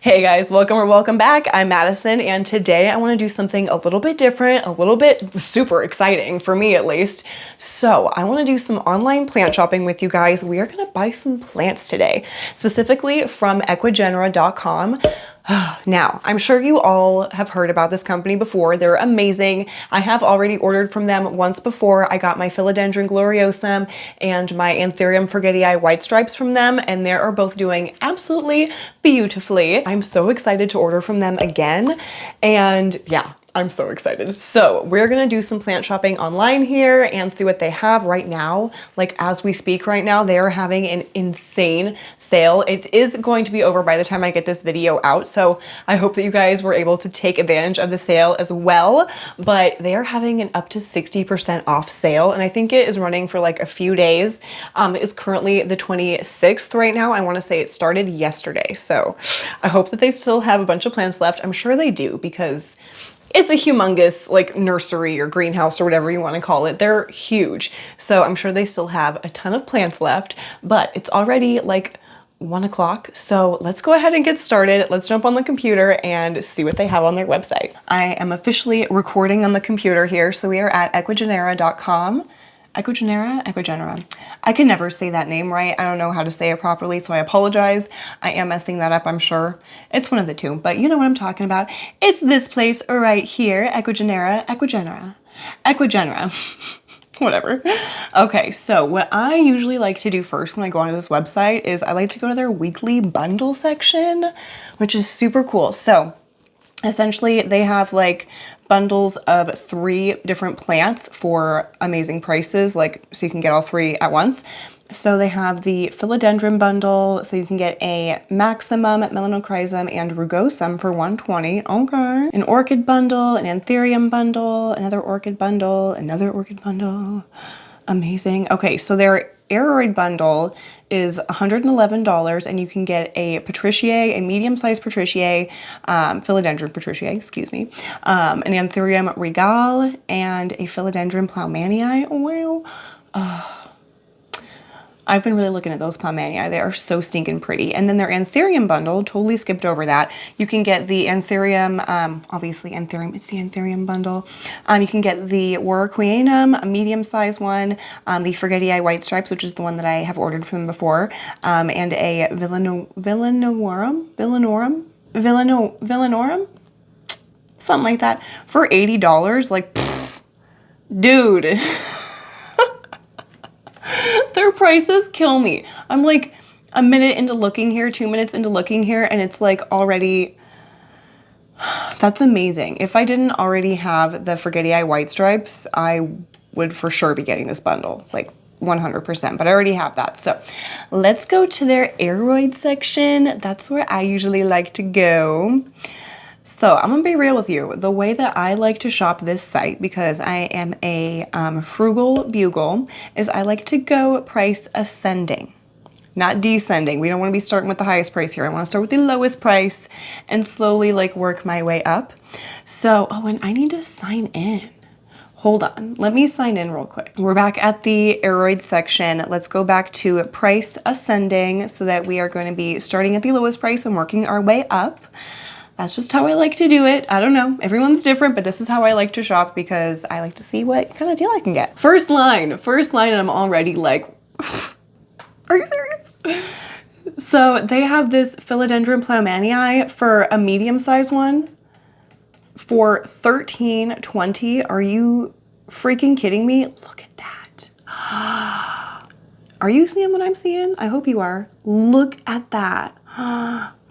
Hey guys, welcome or welcome back. I'm Madison, and today I want to do something a little bit different, a little bit super exciting for me at least. So I want to do some online plant shopping with you guys. We are going to buy some plants today, specifically from Ecuagenera.com. Now, I'm sure you all have heard about this company before. They're amazing. I have already ordered from them once before. I got my Philodendron Varicosum and my Anthurium Vgi white stripes from them, and they are both doing absolutely beautifully. I'm so excited to order from them again, and yeah, I'm so excited. So we're gonna do some plant shopping online here and see what they have right now. Like as we speak right now, they are having an insane sale. It is going to be over by the time I get this video out. So I hope that you guys were able to take advantage of the sale as well, but they are having an up to 60% off sale. And I think it is running for like a few days. It is currently the 26th right now. I wanna say it started yesterday. So I hope that they still have a bunch of plants left. I'm sure they do because it's a humongous like nursery or greenhouse or whatever you want to call it. They're huge. So I'm sure they still have a ton of plants left, but it's already like 1 o'clock. So let's go ahead and get started. Let's jump on the computer and see what they have on their website. I am officially recording on the computer here. So we are at Ecuagenera.com. Ecuagenera? I can never say that name right. I don't know how to say it properly, so I apologize. I am messing that up, I'm sure. It's one of the two, but you know what I'm talking about. It's this place right here, Ecuagenera. Whatever. Okay, so what I usually like to do first when I go onto this website is I like to go to their weekly bundle section, which is super cool. So essentially, they have like bundles of 3 different plants for amazing prices, like so you can get all 3 at once. So they have the philodendron bundle, so you can get a maximum, melanochrysum, and rugosum for $120. Okay. An orchid bundle, an anthurium bundle, another orchid bundle, another orchid bundle. Amazing. Okay, so their aeroid bundle is $111, and you can get a patriciae, a medium-sized patriciae, philodendron patriciae, excuse me, an Anthurium regal, and a philodendron ploumanii. Wow. I've been really looking at those ploumanii. They are so stinking pretty. And then their Anthurium bundle, totally skipped over that. You can get the Anthurium, obviously Anthurium, it's the Anthurium bundle. You can get the Warocqueanum, a medium-sized one, the Vgi white stripes, which is the one that I have ordered from them before, and a Villanorum? Something like that, for $80. Like, pfft, dude. Their prices kill me. I'm like a minute into looking here, 2 minutes into looking here, and it's like already, that's amazing. If I didn't already have the Vgi white stripes, I would for sure be getting this bundle, like 100%, but I already have that. So let's go to their aeroid section. That's where I usually like to go. So I'm gonna be real with you. The way that I like to shop this site, because I am a frugal bugle, is I like to go price ascending, not descending. We don't wanna be starting with the highest price here. I wanna start with the lowest price and slowly like work my way up. So, oh, and I need to sign in. Hold on, let me sign in real quick. We're back at the aeroid section. Let's go back to price ascending so that we are going to be starting at the lowest price and working our way up. That's just how I like to do it. I don't know, everyone's different, but this is how I like to shop because I like to see what kind of deal I can get. First line, and I'm already like, are you serious? So they have this Philodendron ploumanii for a medium-sized one for $13.20. Are you freaking kidding me? Look at that. Are you seeing what I'm seeing? I hope you are. Look at that.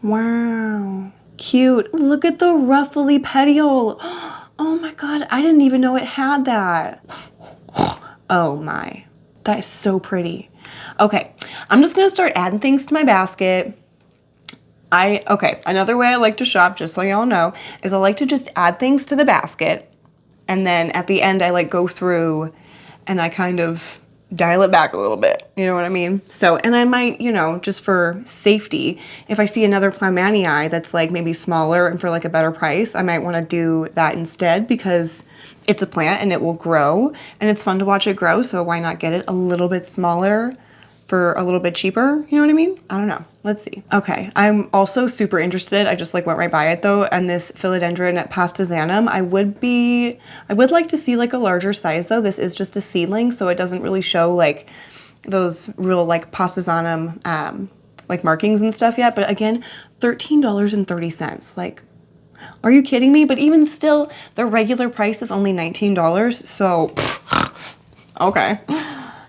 Wow. Cute. Look at the ruffly petiole. Oh my God, I didn't even know it had that. Oh my, that is so pretty. Okay, I'm just gonna start adding things to my basket. Okay, another way I like to shop, just so y'all know, is I like to just add things to the basket, and then at the end I like go through and I kind of dial it back a little bit, you know what I mean? So, and I might, you know, just for safety, if I see another ploumanii that's like maybe smaller and for like a better price, I might want to do that instead because it's a plant and it will grow and it's fun to watch it grow. So why not get it a little bit smaller for a little bit cheaper, you know what I mean? I don't know. Let's see. Okay, I'm also super interested. I just like went right by it though, and this Philodendron Pastizanum. I would like to see like a larger size though. This is just a seedling, so it doesn't really show like those real like Pastizanum like markings and stuff yet. But again, $13.30. Like, are you kidding me? But even still, the regular price is only $19. So, okay.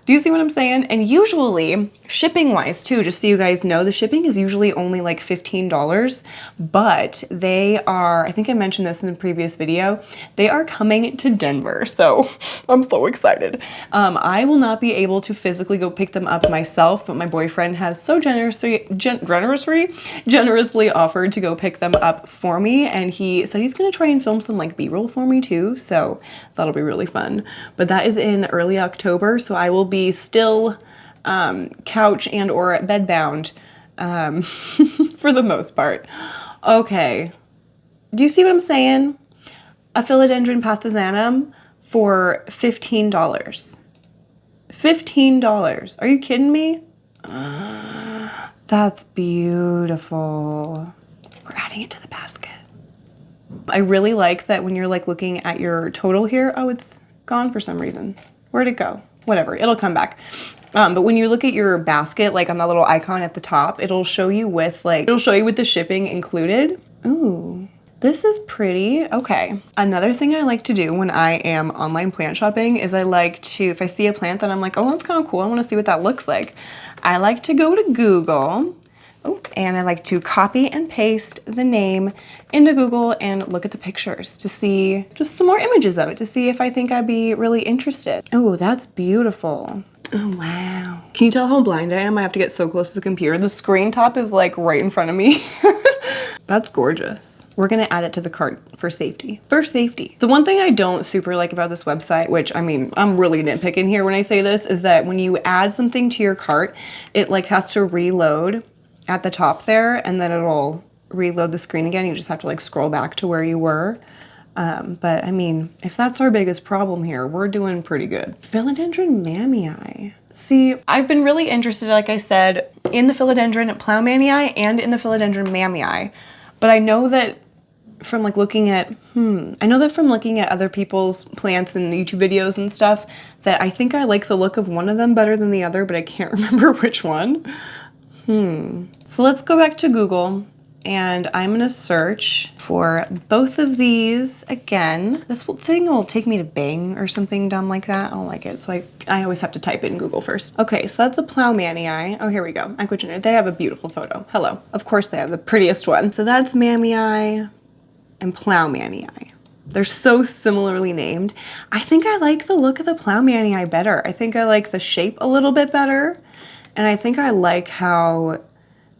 Do you see what I'm saying? And usually, shipping wise too, just so you guys know, the shipping is usually only like $15, but they are, I think I mentioned this in the previous video, they are coming to Denver. So I'm so excited. I will not be able to physically go pick them up myself, but my boyfriend has so generously offered to go pick them up for me. And he said he's gonna try and film some like B-roll for me too. So that'll be really fun. But that is in early October. So I will be still couch and or bed bound for the most part. Okay, do you see what I'm saying? A Philodendron Pastizanum for $15. $15. Are you kidding me? That's beautiful. We're adding it to the basket. I really like that when you're like looking at your total here. Oh, it's gone for some reason. Where'd it go? Whatever, it'll come back. But when you look at your basket, like on that little icon at the top, it'll show you with the shipping included. Ooh, this is pretty. Okay. Another thing I like to do when I am online plant shopping is I like to, if I see a plant that I'm like, oh, that's kind of cool, I want to see what that looks like. I like to go to Google. Oh, and I like to copy and paste the name into Google and look at the pictures to see just some more images of it to see if I think I'd be really interested. Oh, that's beautiful. Oh, wow. Can you tell how blind I am? I have to get so close to the computer. The screen top is like right in front of me. That's gorgeous. We're gonna add it to the cart for safety. For safety. So one thing I don't super like about this website, which I mean, I'm really nitpicking here when I say this, is that when you add something to your cart, it like has to reload at the top there, and then it'll reload the screen again. You just have to like scroll back to where you were. But I mean, if that's our biggest problem here, we're doing pretty good. Philodendron Mammii. See, I've been really interested, like I said, in the Philodendron Ploumannii and in the Philodendron Mammii. But I know that from like looking at, other people's plants and YouTube videos and stuff, that I think I like the look of one of them better than the other, but I can't remember which one. So let's go back to Google and I'm gonna search for both of these again. This thing will take me to Bing or something dumb like that. I don't like it, so I always have to type it in Google first. Okay, so that's a Ploumannii. Oh, here we go. Ecuagenera. They have a beautiful photo. Hello. Of course they have the prettiest one. So that's Mammii and Ploumannii. They're so similarly named. I think I like the look of the Ploumannii better. I think I like the shape a little bit better. And I think I like how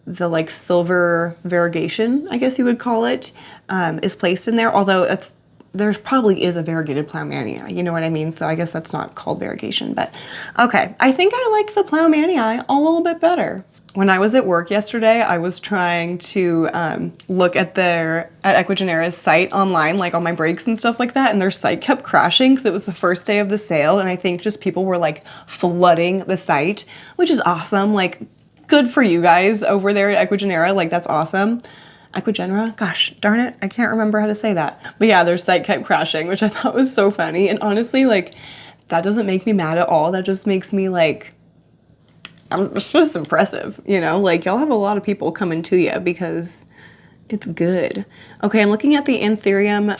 the like silver variegation, I guess you would call it, is placed in there. Although there probably is a variegated Ploumannii, you know what I mean? So I guess that's not called variegation, but okay. I think I like the Ploumannii a little bit better. When I was at work yesterday, I was trying to look at Ecuagenera's site online, like on my breaks and stuff like that, and their site kept crashing because it was the first day of the sale, and I think just people were like flooding the site, which is awesome. Like, good for you guys over there at Ecuagenera, like that's awesome. Ecuagenera? Gosh, darn it, I can't remember how to say that. But yeah, their site kept crashing, which I thought was so funny, and honestly, like, that doesn't make me mad at all. That just makes me like, it's just impressive, you know? Like, y'all have a lot of people coming to you because it's good. Okay, I'm looking at the Anthurium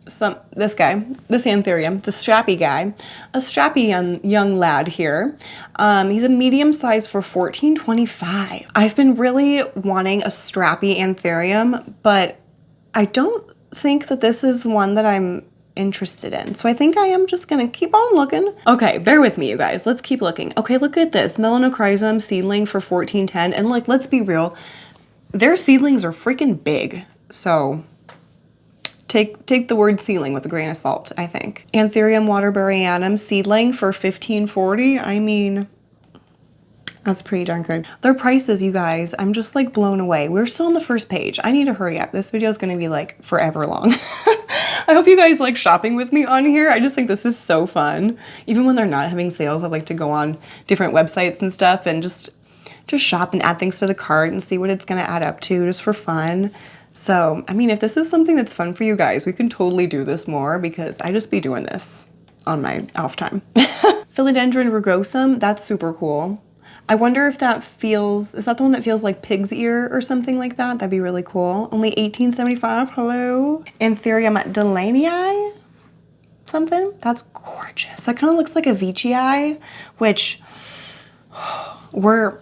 this Anthurium, it's a strappy guy, a strappy young lad here. He's a medium size for $14.25. I've been really wanting a strappy Anthurium, but I don't think that this is one that I'm interested in. So I think I am just gonna keep on looking. Okay, bear with me, you guys. Let's keep looking. Okay, look at this. Melanochrysum seedling for $14.10. And like, let's be real, their seedlings are freaking big. So take the word seedling with a grain of salt, I think. Anthurium waterburyanum seedling for $15.40. I mean, that's pretty darn good. Their prices, you guys, I'm just like blown away. We're still on the first page. I need to hurry up. This video is gonna be like forever long. I hope you guys like shopping with me on here. I just think this is so fun. Even when they're not having sales, I like to go on different websites and stuff and just shop and add things to the cart and see what it's gonna add up to just for fun. So, I mean, if this is something that's fun for you guys, we can totally do this more because I just be doing this on my off time. Philodendron Varicosum, that's super cool. I wonder if that feels, is that the one that feels like pig's ear or something like that? That'd be really cool. Only $18.75, hello. Anthurium Delaney something? That's gorgeous. That kind of looks like a Vgi, which we're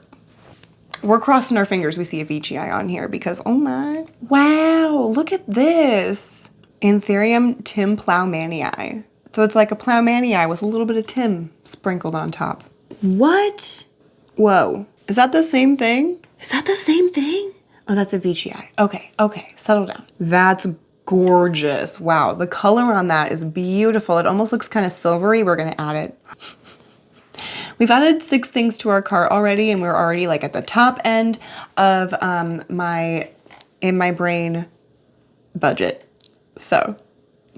crossing our fingers we see a Vgi on here because, oh my. Wow, look at this. Anthurium Tim Plowmanii. So it's like a Plowmanii with a little bit of Tim sprinkled on top. What? Whoa, is that the same thing? Is that the same thing? Oh, that's a Vgi. Okay, settle down. That's gorgeous. Wow, the color on that is beautiful. It almost looks kind of silvery. We're gonna add it. We've added 6 things to our cart already, and we're already like at the top end of my in my brain budget. So,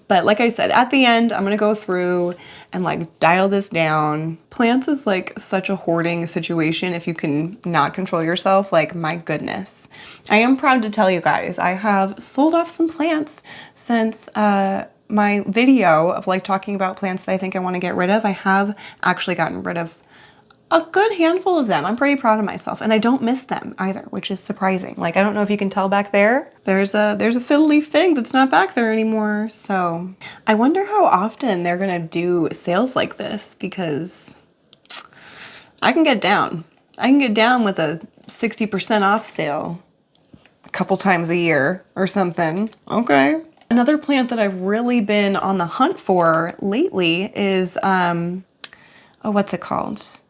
but like I said, at the end, I'm gonna go through and like dial this down. Plants is like such a hoarding situation if you can not control yourself, like my goodness. I am proud to tell you guys, I have sold off some plants since my video of like talking about plants that I think I wanna get rid of. I have actually gotten rid of a good handful of them. I'm pretty proud of myself, and I don't miss them either, which is surprising. Like, I don't know if you can tell back there. There's a fiddle leaf thing that's not back there anymore. So I wonder how often they're gonna do sales like this because I can get down. I can get down with a 60% off sale a couple times a year or something. Okay. Another plant that I've really been on the hunt for lately is, oh, what's it called?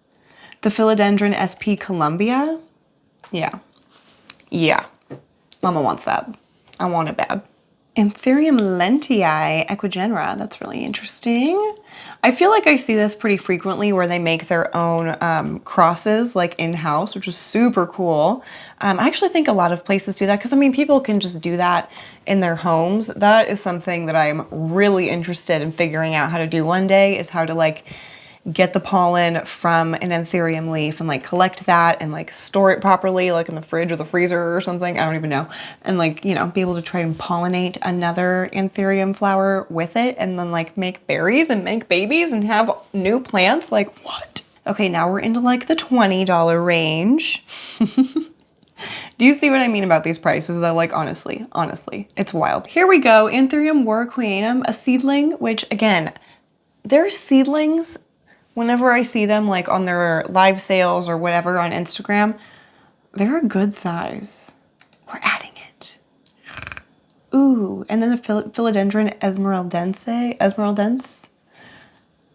The Philodendron Sp Colombia. Yeah. Mama wants that. I want it bad. Anthurium lentii Ecuagenera. That's really interesting. I feel like I see this pretty frequently where they make their own crosses like in-house, which is super cool. I actually think a lot of places do that because I mean, people can just do that in their homes. That is something that I'm really interested in figuring out how to do one day, is how to like get the pollen from an anthurium leaf and like collect that and like store it properly, like in the fridge or the freezer or something, I don't even know. And like, you know, be able to try and pollinate another anthurium flower with it and then like make berries and make babies and have new plants. Like what? Okay, now we're into like the $20 range. Do you see what I mean about these prices though? Like honestly, it's wild. Here we go, Anthurium Varicosum, a seedling, which again, their seedlings, whenever I see them like on their live sales or whatever on Instagram, they're a good size. We're adding it. Ooh, and then the Philodendron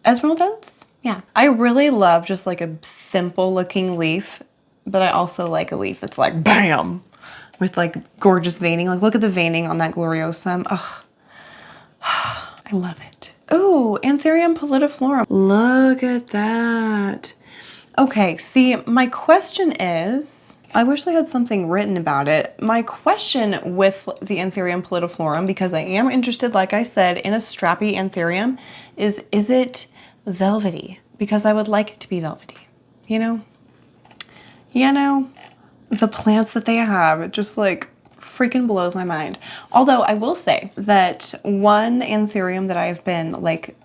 Esmeraldense? Yeah. I really love just like a simple looking leaf, but I also like a leaf that's like bam, with like gorgeous veining. Like look at the veining on that Gloriosum. Ugh. I love it. Oh, Anthurium Politiflorum. Look at that. Okay, see, my question is, I wish they had something written about it. My question with the Anthurium Politiflorum, because I am interested, like I said, in a strappy anthurium, is it velvety? Because I would like it to be velvety, you know? You know, the plants that they have, it just like freaking blows my mind. Although I will say that one anthurium that I've been like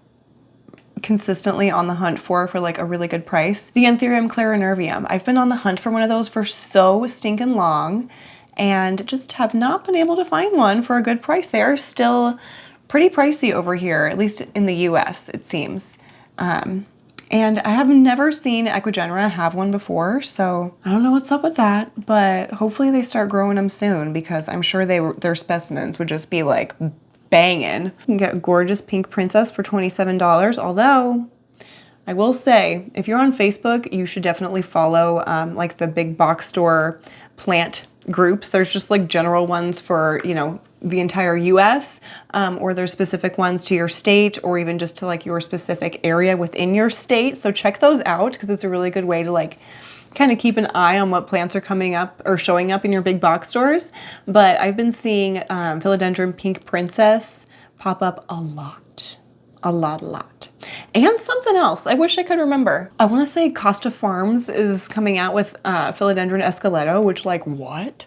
consistently on the hunt for like a really good price, the Antherium Clarinervium. I've been on the hunt for one of those for so stinking long and just have not been able to find one for a good price. They are still pretty pricey over here, at least in the US, it seems. And I have never seen Ecuagenera have one before, so I don't know what's up with that, but hopefully they start growing them soon because I'm sure their specimens would just be like banging. You can get a gorgeous pink princess for $27, although I will say, if you're on Facebook, you should definitely follow like the big box store plant groups. There's just like general ones for, you know, the entire US, or there's specific ones to your state or even just to like your specific area within your state. So check those out because it's a really good way to like kind of keep an eye on what plants are coming up or showing up in your big box stores. But I've been seeing Philodendron Pink Princess pop up a lot. A lot. And something else. I wish I could remember. I want to say Costa Farms is coming out with Philodendron Esqueleto, which like, what?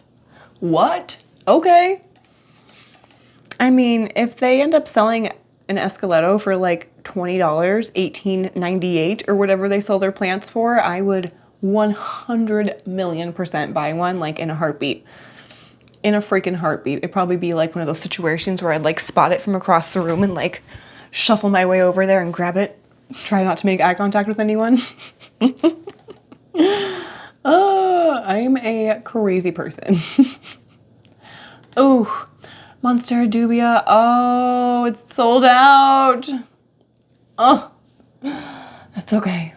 What? Okay. I mean, if they end up selling an Esqueleto for like $20, $18.98 or whatever they sell their plants for, I would 100,000,000% buy one like in a heartbeat. In a freaking heartbeat. It'd probably be like one of those situations where I'd like spot it from across the room and like shuffle my way over there and grab it. Try not to make eye contact with anyone. I'm a crazy person. Oh, Monstera dubia. Oh, it's sold out. Oh, that's okay.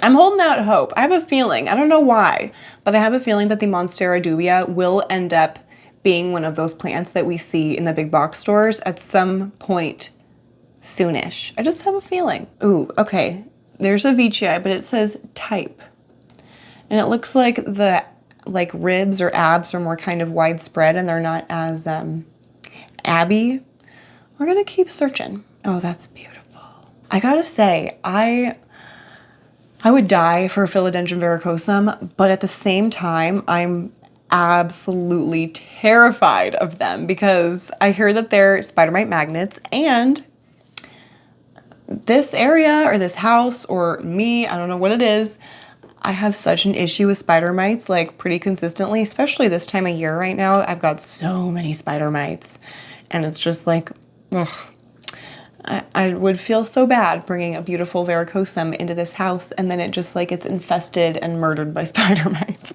I'm holding out hope. I have a feeling, I don't know why, but I have a feeling that the Monstera dubia will end up being one of those plants that we see in the big box stores at some point soonish. I just have a feeling. Ooh, okay. There's a Vgi, but it says type. And it looks like the ribs or abs are more kind of widespread and they're not as abby. We're gonna keep searching. Oh, that's beautiful. I gotta say, I would die for Philodendron Varicosum, but at the same time, I'm absolutely terrified of them because I hear that they're spider mite magnets, and this area or this house or me, I don't know what it is, I have such an issue with spider mites like pretty consistently, especially this time of year right now. I've got so many spider mites and it's just like, ugh. I would feel so bad bringing a beautiful Varicosum into this house and then it just like it's infested and murdered by spider mites.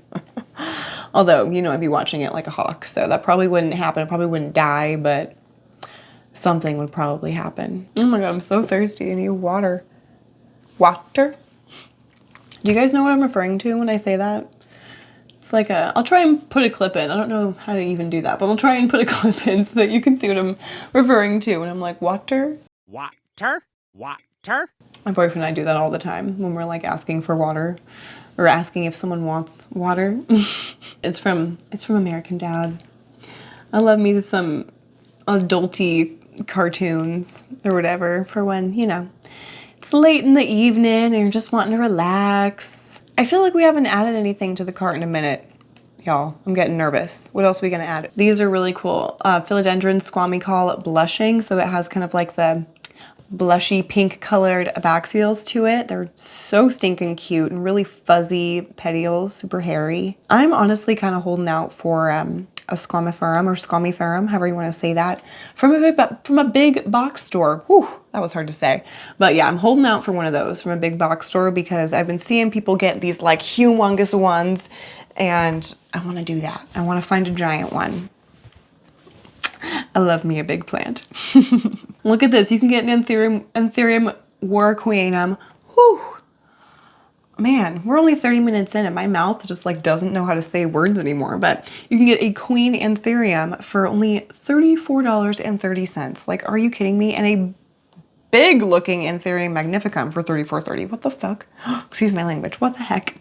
Although, you know, I'd be watching it like a hawk, so that probably wouldn't happen. It probably wouldn't die, but something would probably happen. Oh my God, I'm so thirsty. I need water. Water? Do you guys know what I'm referring to when I say that? It's like I'll try and put a clip in. I don't know how to even do that, but I'll try and put a clip in so that you can see what I'm referring to when I'm like, water? Water? Water? My boyfriend and I do that all the time when we're like asking for water or asking if someone wants water. It's from American Dad. I love me some adulty cartoons or whatever for when, you know, it's late in the evening and you're just wanting to relax. I feel like we haven't added anything to the cart in a minute. Y'all, I'm getting nervous. What else are we gonna add? These are really cool. Philodendron Sp Blushing, so it has kind of like the blushy pink colored abaxials to it. They're so stinking cute and really fuzzy petioles, super hairy. I'm honestly kind of holding out for a Squamiferum or Squamiferum, however you want to say that, from a big box store. Whew, that was hard to say. But yeah, I'm holding out for one of those from a big box store because I've been seeing people get these like humongous ones and I want to do that. I want to find a giant one. I love me a big plant. Look at this. You can get an Anthurium Varicosum. Whew. Man, we're only 30 minutes in and my mouth just like doesn't know how to say words anymore, but you can get a queen Anthurium for only $34.30. Like, are you kidding me? And a big looking Anthurium Magnificum for $34.30. What the fuck? Excuse my language. What the heck?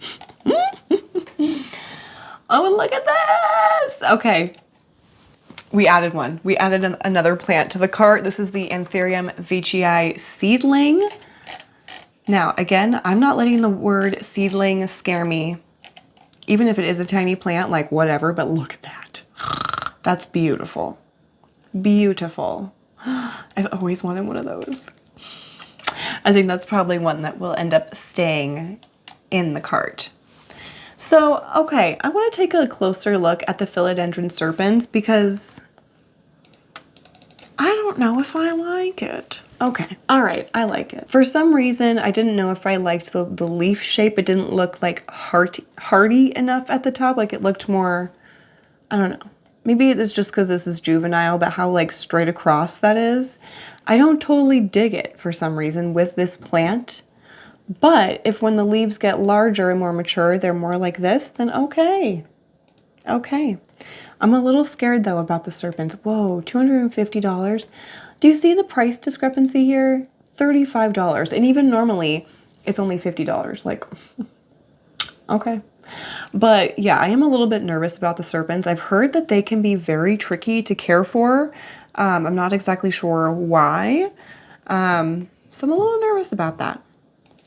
Oh, and look at this. Okay. We added one. We added another plant to the cart. This is the Anthurium Vgi Seedling. Now, again, I'm not letting the word seedling scare me. Even if it is a tiny plant, like whatever, but look at that. That's beautiful. Beautiful. I've always wanted one of those. I think that's probably one that will end up staying in the cart. So, okay, I want to take a closer look at the Philodendron serpens because I don't know if I like it. Okay, all right, I like it. For some reason, I didn't know if I liked the leaf shape. It didn't look like hardy enough at the top. Like it looked more, I don't know. Maybe it's just because this is juvenile, but how like straight across that is. I don't totally dig it for some reason with this plant. But if when the leaves get larger and more mature, they're more like this, then okay. Okay. I'm a little scared though about the serpents. Whoa, $250. Do you see the price discrepancy here? $35. And even normally it's only $50. Like, okay. But yeah, I am a little bit nervous about the serpents. I've heard that they can be very tricky to care for. I'm not exactly sure why. So I'm a little nervous about that.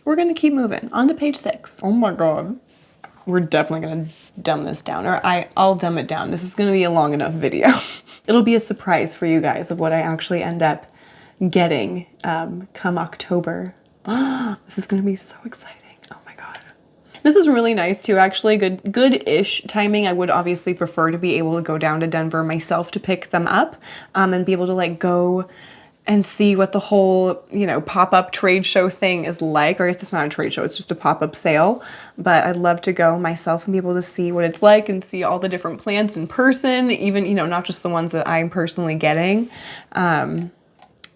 We're gonna keep moving. On to page 6. Oh my God. We're definitely gonna dumb this down, or I'll dumb it down. This is gonna be a long enough video. It'll be a surprise for you guys of what I actually end up getting come October. This is gonna be so exciting. Oh my God. This is really nice too, actually. Good-ish timing. I would obviously prefer to be able to go down to Denver myself to pick them up and be able to like go and see what the whole, you know, pop-up trade show thing is like. Or I guess it's not a trade show, it's just a pop-up sale. But I'd love to go myself and be able to see what it's like and see all the different plants in person, even, you know, not just the ones that I'm personally getting.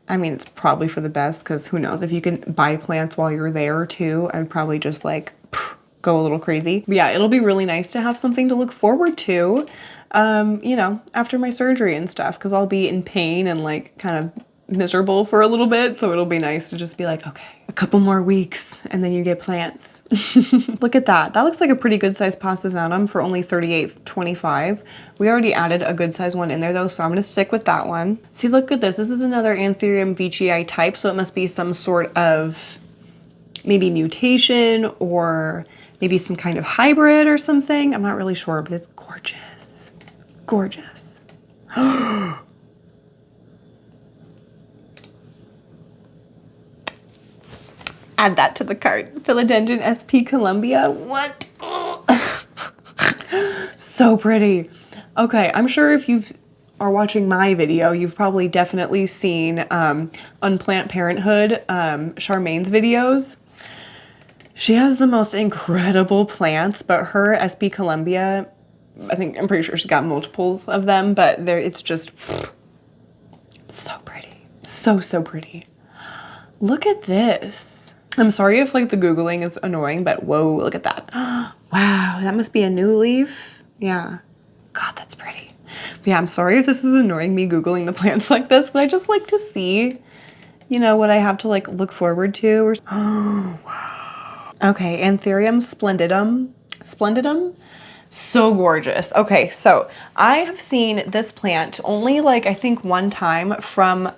I mean, it's probably for the best because who knows, if you can buy plants while you're there too, I'd probably just like go a little crazy. But yeah, it'll be really nice to have something to look forward to, you know, after my surgery and stuff, because I'll be in pain and like kind of miserable for a little bit. So it'll be nice to just be like, okay, a couple more weeks and then you get plants. Look at that. That looks like a pretty good size Passasanum for only $38.25. We already added a good size one in there though, so I'm gonna stick with that one. See, look at this. This is another Anthurium Vgi type, so it must be some sort of maybe mutation or maybe some kind of hybrid or something. I'm not really sure, but it's gorgeous. Gorgeous. Add that to the cart. Philodendron Sp Colombia. What? So pretty. Okay, I'm sure if you are watching my video, you've probably definitely seen Unplant Parenthood, Charmaine's videos. She has the most incredible plants, but her Sp Colombia, I'm pretty sure she's got multiples of them, but it's just so pretty. So, so pretty. Look at this. I'm sorry if like the Googling is annoying, but whoa, look at that. Wow, that must be a new leaf. Yeah. God, that's pretty. But yeah, I'm sorry if this is annoying me Googling the plants like this, but I just like to see, you know, what I have to like look forward to. Or oh, wow. Okay, Anthurium Splendidum. Splendidum? So gorgeous. Okay, so I have seen this plant only like I think one time from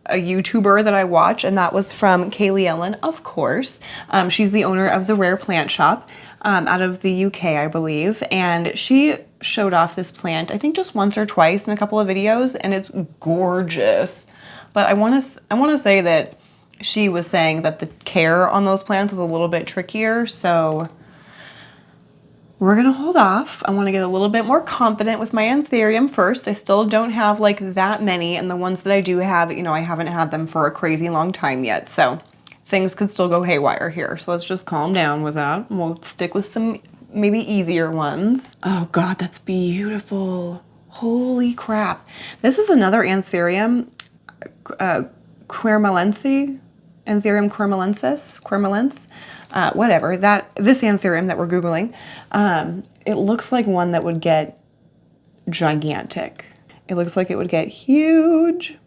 a YouTuber that I watch, and that was from Kaylee Ellen, of course. She's the owner of the Rare Plant Shop out of the UK, I believe, and she showed off this plant, I think just once or twice in a couple of videos, and it's gorgeous. But I want to say that she was saying that the care on those plants is a little bit trickier, so we're gonna hold off. I wanna get a little bit more confident with my Anthurium first. I still don't have like that many, and the ones that I do have, you know, I haven't had them for a crazy long time yet, so things could still go haywire here. So let's just calm down with that. We'll stick with some maybe easier ones. Oh God, that's beautiful. Holy crap. This is another Anthurium Quermalense. Anthurium quermalense, whatever, this Anthurium that we're Googling, it looks like one that would get gigantic. It looks like it would get huge.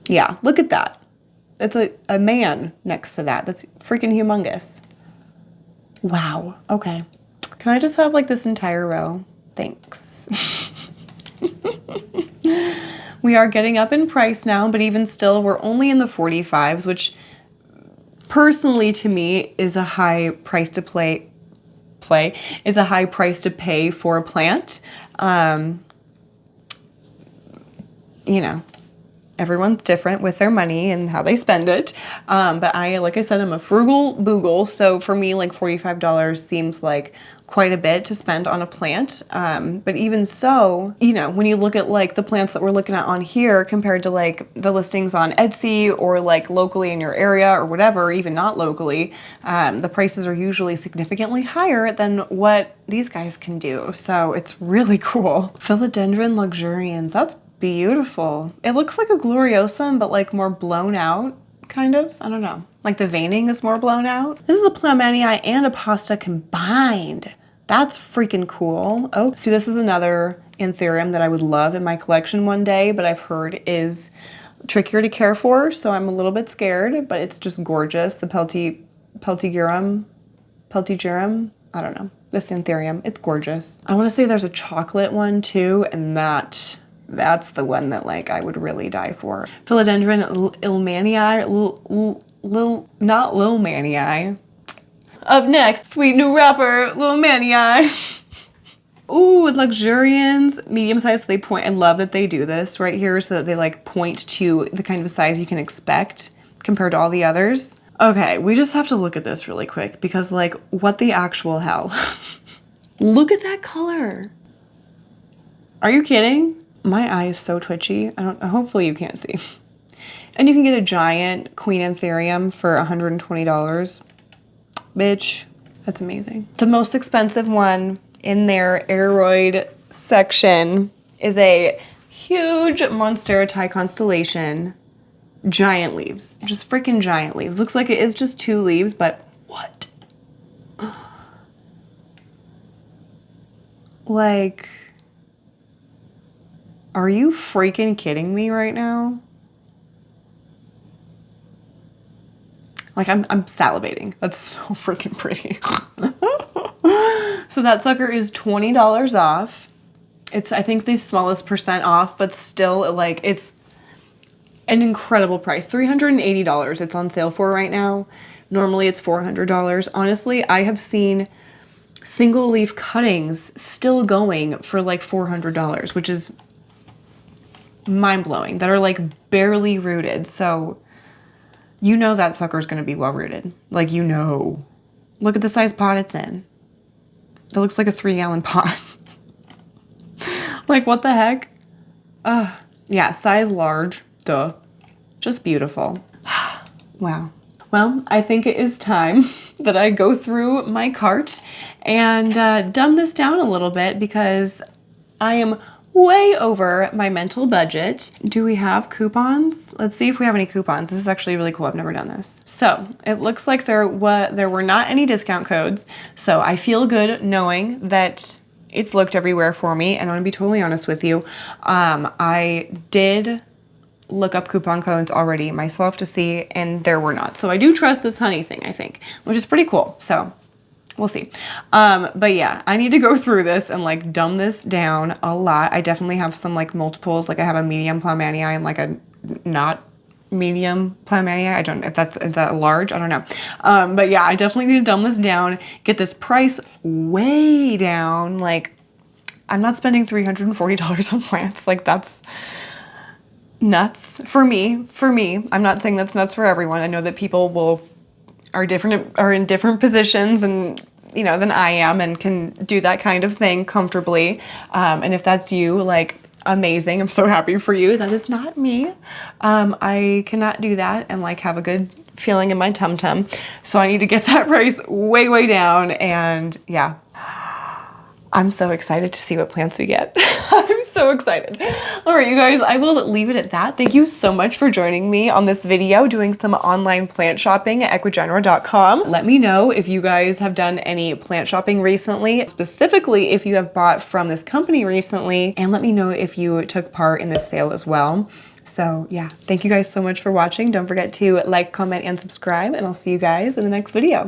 Yeah, look at that. It's a man next to that. That's freaking humongous. Wow, okay. Can I just have like this entire row? Thanks. We are getting up in price now, but even still, we're only in the 45s, which personally to me is a high price to is a high price to pay for a plant. You know, everyone's different with their money and how they spend it. But like I said, I'm a frugal boogle. So for me, like $45 seems like quite a bit to spend on a plant. But even so, you know, when you look at like the plants that we're looking at on here compared to like the listings on Etsy or like locally in your area or whatever, even not locally, the prices are usually significantly higher than what these guys can do. So it's really cool. Philodendron luxurians, that's beautiful. It looks like a gloriosum, but like more blown out, kind of. I don't know. Like the veining is more blown out. This is a Plumanii and a pasta combined. That's freaking cool. Oh, see, this is another Anthurium that I would love in my collection one day, but I've heard is trickier to care for, so I'm a little bit scared, but it's just gorgeous. The Peltigerum, I don't know. This Anthurium, it's gorgeous. I want to say there's a chocolate one too, and that That's the one that like I would really die for. Philodendron Ilmanii, not Lil Manii. Up next, sweet new rapper, Lil Manii. Ooh, luxurians, medium size. So they point, I love that they do this right here so that they like point to the kind of size you can expect compared to all the others. Okay, we just have to look at this really quick because like, what the actual hell? Look at that color. Are you kidding? My eye is so twitchy. Hopefully you can't see. And you can get a giant Queen Anthurium for $120. Bitch, that's amazing. The most expensive one in their aeroid section is a huge Monstera constellation. Giant leaves, just freaking giant leaves. Looks like it is just 2 leaves, but what? Like, are you freaking kidding me right now? Like, I'm salivating. That's so freaking pretty. So that sucker is $20 off. It's, I think, the smallest percent off, but still, like, it's an incredible price. $380 it's on sale for right now. Normally it's $400. Honestly, I have seen single leaf cuttings still going for like $400, which is mind-blowing, that are like barely rooted. So you know that sucker's gonna be well rooted. Like, you know. Look at the size pot it's in. It looks like a 3-gallon pot. Like, what the heck? Yeah, size large, duh. Just beautiful. Wow. Well, I think it is time that I go through my cart and dumb this down a little bit because I am way over my mental budget. Do we have coupons? Let's see if we have any coupons. This is actually really cool. I've never done this. So it looks like there were not any discount codes. So I feel good knowing that it's looked everywhere for me. And I'm gonna be totally honest with you. I did look up coupon codes already myself to see, and there were not. So I do trust this honey thing, I think, which is pretty cool. So we'll see. But yeah, I need to go through this and like dumb this down a lot. I definitely have some like multiples. Like I have a medium Plowmanii and like a not medium Plowmanii. I don't know if that's, is that large? I don't know. But yeah, I definitely need to dumb this down, get this price way down. Like, I'm not spending $340 on plants. Like, that's nuts for me. I'm not saying that's nuts for everyone. I know that people are in different positions and, you know, than I am and can do that kind of thing comfortably. And if that's you, like, amazing. I'm so happy for you. That is not me. I cannot do that and like have a good feeling in my tum-tum. So I need to get that price way, way down. And yeah, I'm so excited to see what plants we get. I'm so excited. All right, you guys, I will leave it at that. Thank you so much for joining me on this video, doing some online plant shopping at Ecuagenera.com. Let me know if you guys have done any plant shopping recently, specifically if you have bought from this company recently, and let me know if you took part in this sale as well. So yeah, thank you guys so much for watching. Don't forget to like, comment, and subscribe, and I'll see you guys in the next video.